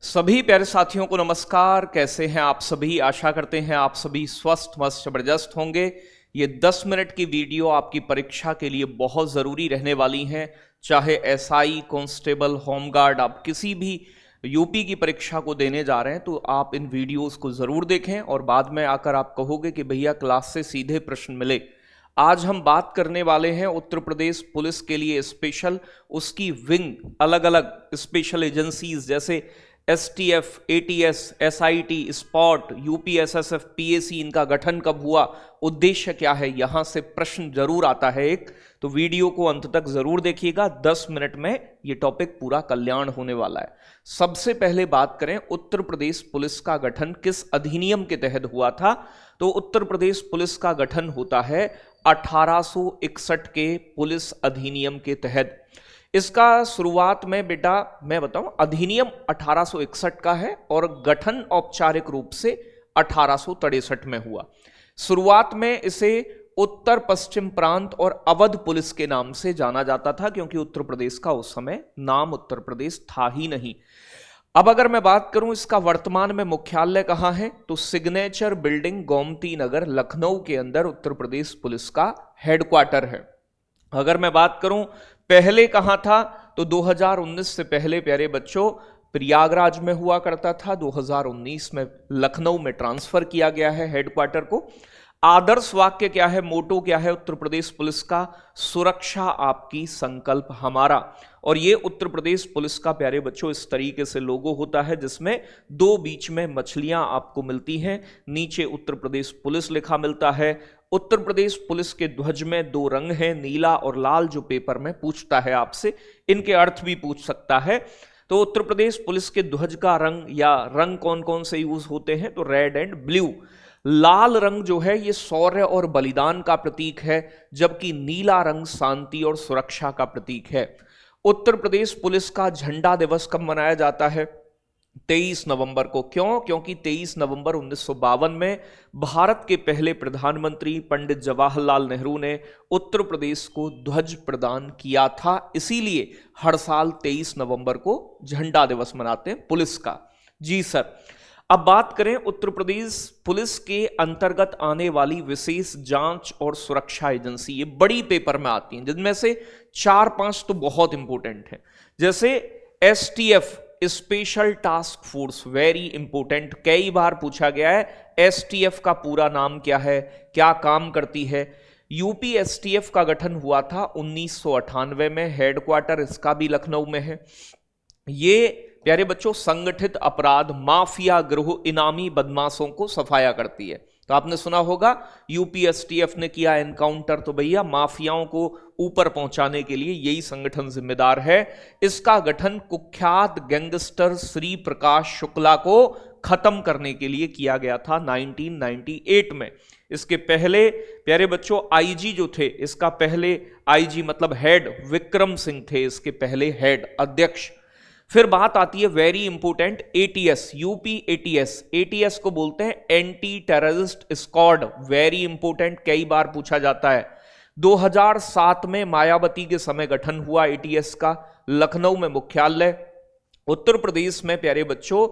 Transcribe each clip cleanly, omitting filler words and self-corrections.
सभी प्यारे साथियों को नमस्कार। कैसे हैं आप सभी? आशा करते हैं आप सभी स्वस्थ मस्त जबरदस्त होंगे। ये 10 मिनट की वीडियो आपकी परीक्षा के लिए बहुत ज़रूरी रहने वाली हैं। चाहे एसआई, कांस्टेबल, होमगार्ड, आप किसी भी यूपी की परीक्षा को देने जा रहे हैं तो आप इन वीडियोस को ज़रूर देखें और बाद में आकर आप कहोगे कि भैया क्लास से सीधे प्रश्न मिले। आज हम बात करने वाले हैं उत्तर प्रदेश पुलिस के लिए स्पेशल, उसकी विंग, अलग अलग स्पेशल एजेंसीज जैसे STF, ATS, SIT, spot, UPSSF, PAC, इनका गठन कब हुआ, उद्देश्य क्या है, यहां से प्रश्न जरूर आता है एक। तो वीडियो को अंत तक जरूर देखिएगा। 10 मिनट में ये टॉपिक पूरा कल्याण होने वाला है। सबसे पहले बात करें उत्तर प्रदेश पुलिस का गठन किस अधिनियम के तहत हुआ था। तो उत्तर प्रदेश पुलिस का गठन होता है 1861 के पुलिस अधिनियम के तहत। इसका शुरुआत में बेटा मैं बताऊं, अधिनियम 1861 का है और गठन औपचारिक रूप से 1863 में हुआ। शुरुआत में इसे उत्तर पश्चिम प्रांत और अवध पुलिस के नाम से जाना जाता था, क्योंकि उत्तर प्रदेश का उस समय नाम उत्तर प्रदेश था ही नहीं। अब अगर मैं बात करूं इसका वर्तमान में मुख्यालय कहां है, तो सिग्नेचर बिल्डिंग, गोमती नगर, लखनऊ के अंदर उत्तर प्रदेश पुलिस का हेडक्वार्टर है। अगर मैं बात करूं पहले कहां था, तो 2019 से पहले प्यारे बच्चों प्रयागराज में हुआ करता था। 2019 में लखनऊ में ट्रांसफर किया गया है हेडक्वार्टर को। आदर्श वाक्य क्या है, मोटो क्या है उत्तर प्रदेश पुलिस का? सुरक्षा आपकी, संकल्प हमारा। और ये उत्तर प्रदेश पुलिस का प्यारे बच्चों इस तरीके से लोगो होता है, जिसमें दो बीच में मछलियां आपको मिलती हैं, नीचे उत्तर प्रदेश पुलिस लिखा मिलता है। उत्तर प्रदेश पुलिस के ध्वज में दो रंग हैं, नीला और लाल, जो पेपर में पूछता है आपसे, इनके अर्थ भी पूछ सकता है। तो उत्तर प्रदेश पुलिस के ध्वज का रंग या रंग कौन कौन से यूज होते हैं, तो रेड एंड ब्लू। लाल रंग जो है ये शौर्य और बलिदान का प्रतीक है, जबकि नीला रंग शांति और सुरक्षा का प्रतीक है। उत्तर प्रदेश पुलिस का झंडा दिवस कब मनाया जाता है? 23 नवंबर को। क्यों? क्योंकि 23 नवंबर 1952 में भारत के पहले प्रधानमंत्री पंडित जवाहरलाल नेहरू ने उत्तर प्रदेश को ध्वज प्रदान किया था, इसीलिए हर साल 23 नवंबर को झंडा दिवस मनाते हैं पुलिस का। जी सर। अब बात करें उत्तर प्रदेश पुलिस के अंतर्गत आने वाली विशेष जांच और सुरक्षा एजेंसी, ये बड़ी पेपर में आती हैं, जिनमें से 4-5 तो बहुत इंपॉर्टेंट है। जैसे STF, special task force, very important, कई बार पूछा गया है। एसटीएफ का पूरा नाम क्या है, क्या काम करती है? यूपी एसटीएफ का गठन हुआ था 1998 में, हेडक्वार्टर इसका भी लखनऊ में है। ये प्यारे बच्चों संगठित अपराध, माफिया गिरोह, इनामी बदमाशों को सफाया करती है। तो आपने सुना होगा यूपीएसटीएफ ने किया एनकाउंटर, तो भैया माफियाओं को ऊपर पहुंचाने के लिए यही संगठन जिम्मेदार है। इसका गठन कुख्यात गैंगस्टर श्री प्रकाश शुक्ला को खत्म करने के लिए किया गया था 1998 में। इसके पहले प्यारे बच्चों आईजी जो थे, इसका पहले आईजी मतलब हेड विक्रम सिंह थे, इसके पहले हेड अध्यक्ष। फिर बात आती है very important, ATS, UP ATS. ATS को बोलते हैं anti terrorist squad, very important, कई बार पूछा जाता है। 2007 में मायावती के समय गठन हुआ एटीएस का, लखनऊ में मुख्यालय। उत्तर प्रदेश में प्यारे बच्चों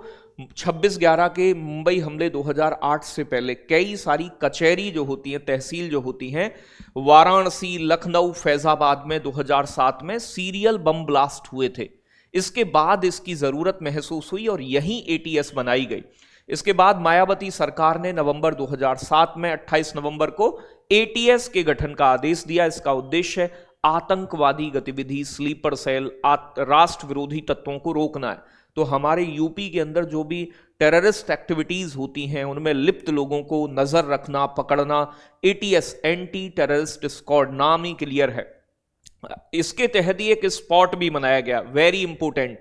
26/11 के मुंबई हमले 2008 से पहले कई सारी कचहरी जो होती हैं, तहसील जो होती हैं, वाराणसी, लखनऊ, फैजाबाद में 2007 में सीरियल बम ब्लास्ट हुए थे। इसके बाद इसकी जरूरत महसूस हुई और यहीं एटीएस बनाई गई। इसके बाद मायावती सरकार ने नवंबर 2007 में 28 नवंबर को एटीएस के गठन का आदेश दिया। इसका उद्देश्य आतंकवादी गतिविधि, स्लीपर सेल, राष्ट्र विरोधी तत्वों को रोकना है। तो हमारे यूपी के अंदर जो भी टेररिस्ट एक्टिविटीज होती हैं उनमें लिप्त लोगों को नजर रखना, पकड़ना, एटीएस एंटी टेररिस्ट स्क्वाड नाम ही क्लियर है। इसके तहत ही एक स्पॉट भी बनाया गया, वेरी इंपोर्टेंट।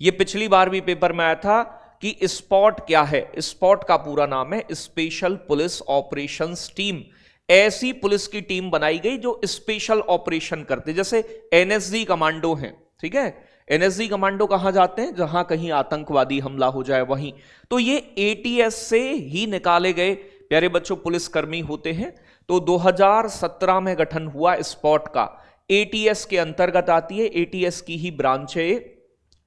ये पिछली बार भी पेपर में आया था कि स्पॉट क्या है। स्पॉट का पूरा नाम है स्पेशल पुलिस ऑपरेशंस टीम। ऐसी पुलिस की टीम बनाई गई जो स्पेशल ऑपरेशन करते, जैसे एनएसजी कमांडो हैं, ठीक है। एनएसजी कमांडो कहां जाते हैं? जहां कहीं आतंकवादी हमला हो जाए वहीं। तो ये एटीएस से ही निकाले गए प्यारे बच्चों पुलिसकर्मी होते हैं। तो 2017 में गठन हुआ स्पॉट का, एटीएस के अंतर्गत आती है, एटीएस की ही ब्रांच है।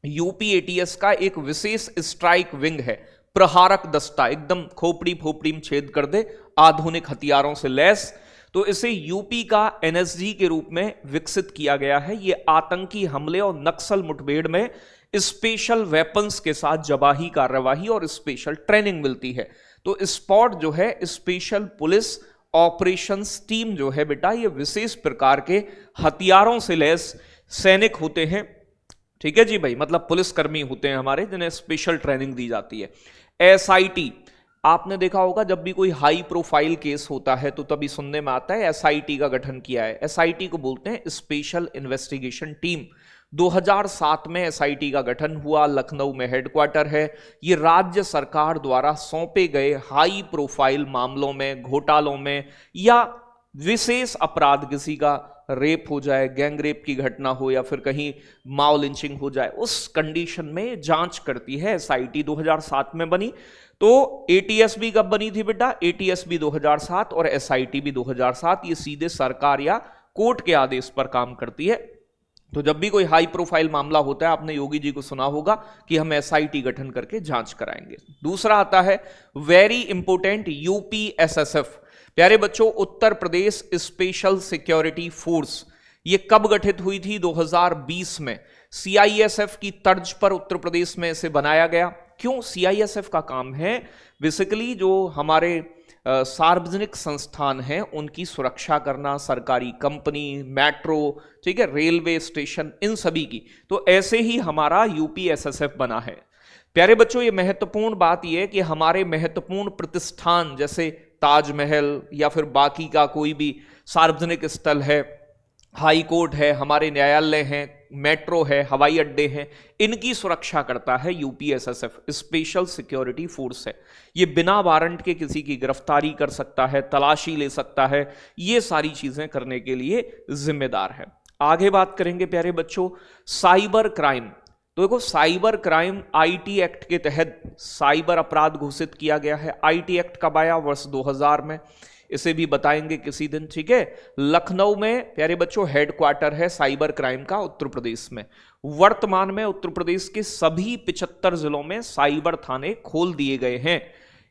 यूपी एटीएस का एक विशेष स्ट्राइक विंग है, प्रहारक दस्ता, एकदम खोपड़ी फोपड़ी में छेद कर दे, आधुनिक हथियारों से लैस। तो इसे यूपी का एनएसजी के रूप में विकसित किया गया है। ये आतंकी हमले और नक्सल मुठभेड़ में स्पेशल वेपन्स के साथ जवाही कार्यवाही और स्पेशल ट्रेनिंग मिलती है। तो स्पॉट जो है स्पेशल पुलिस ऑपरेशंस टीम जो है बेटा, ये विशेष प्रकार के हथियारों से लैस सैनिक होते हैं। ठीक है जी भाई, मतलब पुलिसकर्मी होते हैं हमारे, जिन्हें स्पेशल ट्रेनिंग दी जाती है। एसआईटी, आपने देखा होगा जब भी कोई हाई प्रोफाइल केस होता है तो तभी सुनने में आता है एसआईटी का गठन किया है। एसआईटी को बोलते हैं स्पेशल इन्वेस्टिगेशन टीम। 2007 में एसआईटी का गठन हुआ, लखनऊ में हेडक्वार्टर है। ये राज्य सरकार द्वारा सौंपे गए हाई प्रोफाइल मामलों में, घोटालों में, या विशेष अपराध, किसी का रेप हो जाए, गैंग रेप की घटना हो, या फिर कहीं माओ लिंचिंग हो जाए, उस कंडीशन में जांच करती है एसआईटी। 2007 में बनी। तो एटीएस भी कब बनी थी बेटा? एटीएस भी 2007 और एसआईटी भी 2007। ये सीधे सरकार या कोर्ट के आदेश पर काम करती है। तो जब भी कोई हाई प्रोफाइल मामला होता है, आपने योगी जी को सुना होगा कि हम एसआईटी गठन करके जांच कराएंगे। दूसरा आता है वेरी इंपोर्टेंट यूपीएसएसएफ। प्यारे बच्चों, Uttar Pradesh special security force, ये कब गठित हुई थी? 2020 में। सीआईएसएफ की तर्ज पर उत्तर प्रदेश में इसे बनाया गया। क्यों? सीआईएसएफ का काम है बेसिकली जो हमारे सार्वजनिक संस्थान हैं उनकी सुरक्षा करना, सरकारी कंपनी, मेट्रो, ठीक है, रेलवे स्टेशन, इन सभी की। तो ऐसे ही हमारा यूपीएसएसएफ बना है। प्यारे बच्चों, ये महत्वपूर्ण बात यह है कि हमारे महत्वपूर्ण प्रतिष्ठान जैसे ताजमहल या फिर बाकी का कोई भी सार्वजनिक स्थल है, हाई कोर्ट है, हमारे न्यायालय हैं, मेट्रो है, हवाई अड्डे हैं, इनकी सुरक्षा करता है यूपीएसएसएफ, स्पेशल सिक्योरिटी फोर्स है। ये बिना वारंट के किसी की गिरफ्तारी कर सकता है, तलाशी ले सकता है, ये सारी चीजें करने के लिए जिम्मेदार है। आगे बात करेंगे प्यारे बच्चों साइबर क्राइम। तो देखो, साइबर क्राइम आईटी एक्ट के तहत साइबर अपराध घोषित किया गया है। आईटी एक्ट कब आया? वर्ष 2000 में। इसे भी बताएंगे किसी दिन, ठीक है। लखनऊ में प्यारे बच्चों हेडक्वार्टर है साइबर क्राइम का उत्तर प्रदेश में। वर्तमान में उत्तर प्रदेश के सभी 75 जिलों में साइबर थाने खोल दिए गए हैं।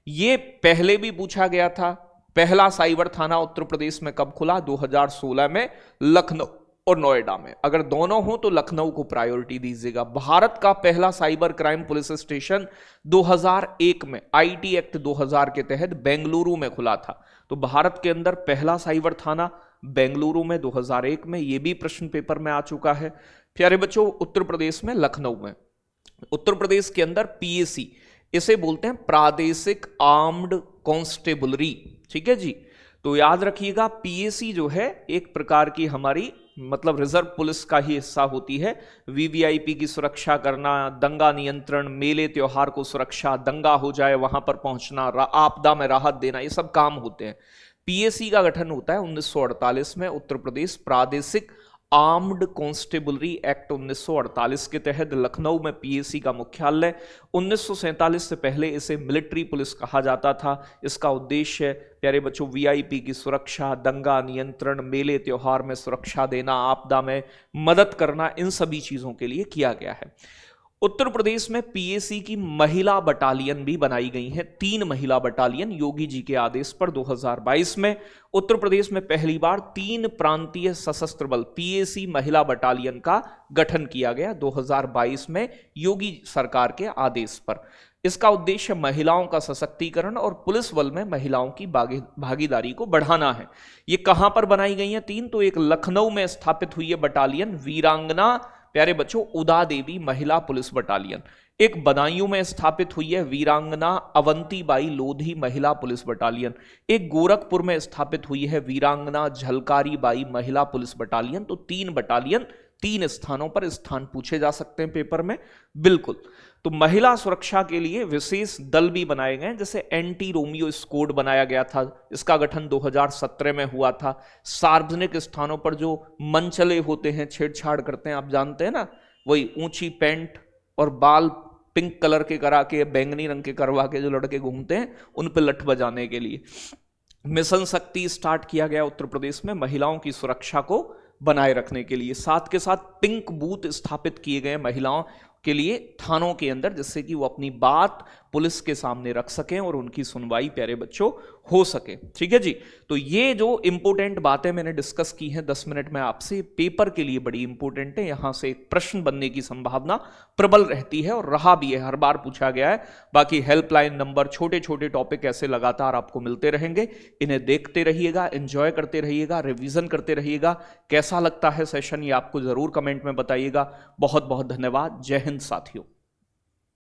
ये पहले भी पूछा गया था। पहला साइबर थाना उत्तर प्रदेश में कब खुला? 2016 में, लखनऊ और नोएडा में। अगर दोनों हो तो लखनऊ को प्रायोरिटी दीजिएगा। भारत का पहला साइबर क्राइम पुलिस स्टेशन 2001 में आईटी एक्ट 2000 के तहत बेंगलुरु में खुला था। तो भारत के अंदर पहला साइबर थाना बेंगलुरु में 2001 में। यह भी प्रश्न पेपर में आ चुका है। प्यारे बच्चों, उत्तर प्रदेश में लखनऊ में। उत्तर प्रदेश के अंदर पीएसी, इसे बोलते हैं प्रादेशिक आर्म्ड कांस्टेबलरी, ठीक है जी। तो याद रखिएगा, पीएसी जो है एक प्रकार की हमारी मतलब रिजर्व पुलिस का ही हिस्सा होती है। वीवीआईपी की सुरक्षा करना, दंगा नियंत्रण, मेले त्योहार को सुरक्षा, दंगा हो जाए वहां पर पहुंचना, आपदा में राहत देना, ये सब काम होते हैं। पीएसी का गठन होता है 1948 में। उत्तर प्रदेश प्रादेशिक आर्म्ड कांस्टेबलरी एक्ट 1948 के तहत लखनऊ में पीएसी का मुख्यालय। 1947 से पहले इसे मिलिट्री पुलिस कहा जाता था। इसका उद्देश्य प्यारे बच्चों वीआईपी की सुरक्षा, दंगा नियंत्रण, मेले त्योहार में सुरक्षा देना, आपदा में मदद करना, इन सभी चीजों के लिए किया गया है। उत्तर प्रदेश में पीएसी की महिला बटालियन भी बनाई गई हैं। 3 महिला बटालियन योगी जी के आदेश पर 2022 में उत्तर प्रदेश में पहली बार 3 प्रांतीय सशस्त्र बल पीएसी महिला बटालियन का गठन किया गया 2022 में योगी सरकार के आदेश पर। इसका उद्देश्य महिलाओं का सशक्तिकरण और पुलिस बल में महिलाओं की भागीदारी को बढ़ाना है। ये कहां पर बनाई गई हैं 3? तो एक लखनऊ में स्थापित हुई है बटालियन वीरांगना प्यारे बच्चों उदा देवी महिला पुलिस बटालियन। एक बदायूं में स्थापित हुई है वीरांगना अवंतीबाई लोधी महिला पुलिस बटालियन। एक गोरखपुर में स्थापित हुई है वीरांगना झलकारी बाई महिला पुलिस बटालियन। तो 3 बटालियन 3 स्थानों पर। स्थान पूछे जा सकते हैं पेपर में, बिल्कुल। तो महिला सुरक्षा के लिए विशेष दल भी बनाए गए, जैसे एंटी रोमियो स्क्वाड बनाया गया था। इसका गठन 2017 में हुआ था। सार्वजनिक स्थानों पर जो मनचले होते हैं, छेड़छाड़ करते हैं, आप जानते हैं ना, वही ऊंची पैंट और बाल पिंक कलर के करा के, बैंगनी रंग के करवा के जो लड़के घूमते हैं, उन पर लठ बजाने के लिए मिशन शक्ति स्टार्ट किया गया उत्तर प्रदेश में महिलाओं की सुरक्षा को बनाए रखने के लिए। साथ के साथ पिंक बूथ स्थापित किए गए महिलाओं के लिए थानों के अंदर, जिससे कि वो अपनी बात पुलिस के सामने रख सकें और उनकी सुनवाई प्यारे बच्चों हो सके। ठीक है जी। तो ये जो इंपॉर्टेंट बातें मैंने डिस्कस की हैं 10 मिनट में आपसे, पेपर के लिए बड़ी इंपॉर्टेंट है। यहां से एक प्रश्न बनने की संभावना प्रबल रहती है और रहा भी है, हर बार पूछा गया है। बाकी हेल्पलाइन नंबर, छोटे छोटे टॉपिक ऐसे लगातार आपको मिलते रहेंगे। इन्हें देखते रहिएगा, एंजॉय करते रहिएगा, रिवीजन करते रहिएगा। कैसा लगता है सेशन ये आपको जरूर कमेंट में बताइएगा। बहुत बहुत धन्यवाद। जय हिंद साथियों।